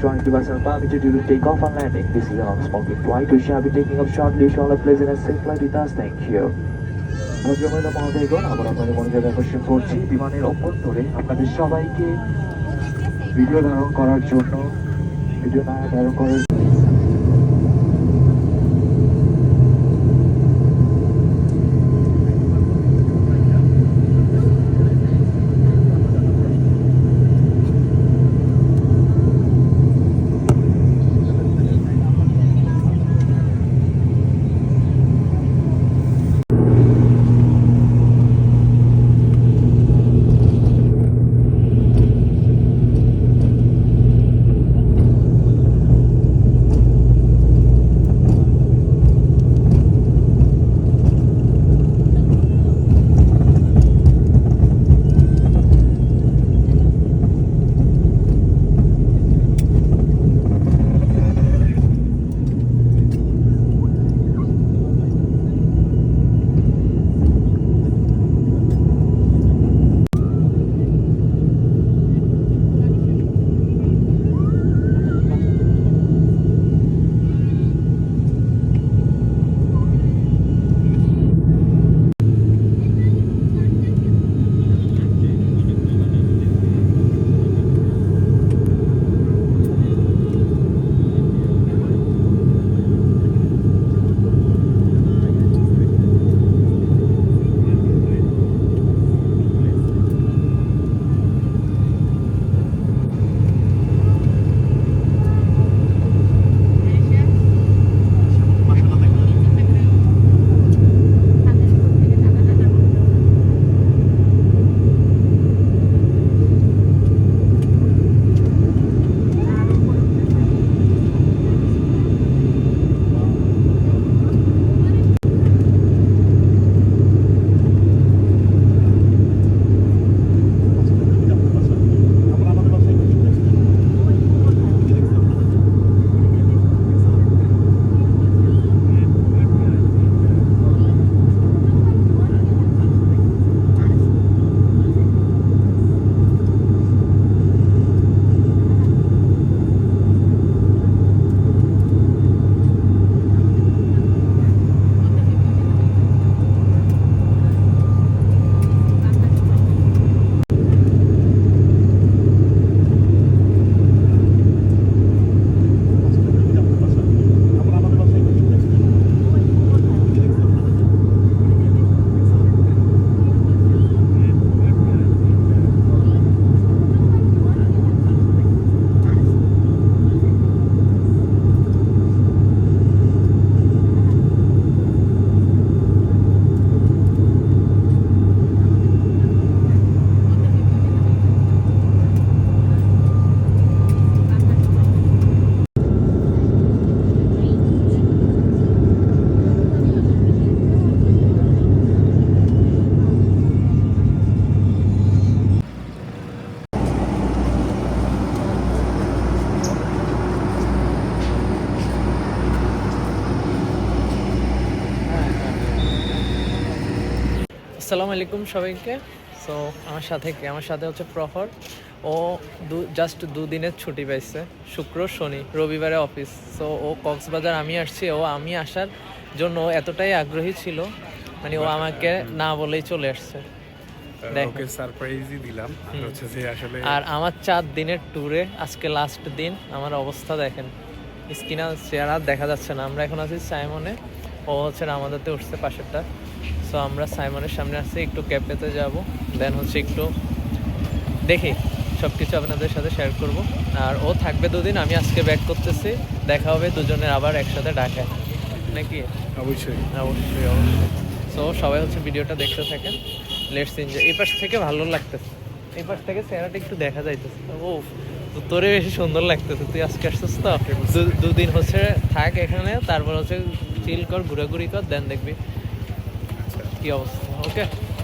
joint devices are permitted during takeoff and landing. This is a non-smoking flight. We shall be taking up shortly. Shall I please in a safe flight with us? Thank you. ভদ্রমহিলা মহোদয়গণ, আবার আপনাদের মনোযোগ আকর্ষণ করছি বিমানের অভ্যন্তরে আপনাদের সবাইকে ভিডিও ধারণ করার জন্য ভিডিও না ধারণ করার আসসালামু আলাইকুম সবাইকে। সো আমার সাথে হচ্ছে প্রহর। ও জাস্ট দুদিনের ছুটি পাইছে, শুক্র শনি, রবিবারে অফিস। সো ও কক্সবাজার, আমি আসছি। আমি আসার জন্য এতটাই আগ্রহী ছিল, মানে ও আমাকে না বলেই চলে আসছে। ওকে সারপ্রাইজই দিলাম হচ্ছে যে আসলে। আর আমার 4 দিনের ট্যুরে আজকে লাস্ট দিন। আমার অবস্থা দেখেন, স্ক্রিনে চেয়ার আর দেখা যাচ্ছে না। আমরা এখন আছি সাইমনে, ও হচ্ছে রামাদাতে উঠছে পাশেরটা। সো আমরা সাইমনের সামনে আসছি, একটু ক্যাফেতে যাব, দেন হচ্ছে একটু দেখি সব কিছু আপনাদের সাথে শেয়ার করব। আর ও থাকবে 2 দিন, আমি আজকে ব্যাক করতেছি। দেখা হবে দুজনের আবার একসাথে ঢাকায়, নাকি? অবশ্যই অবশ্যই অবশ্যই। সো সবাই হচ্ছে ভিডিওটা দেখতে থাকেন, লেটস এনজয়। এই পাশ থেকে ভালো লাগতেছে, এই পাশ থেকে চেহারাটা একটু দেখা যাইতেছে। ও তোরে বেশি সুন্দর লাগতেছে। তুই আজকে আসছিস তো, 2 দিন হচ্ছে থাক এখানে, তারপর হচ্ছে চিল কর, ঘোরাঘুরি কর, দেন দেখবি কি অবস্থা। ওকে।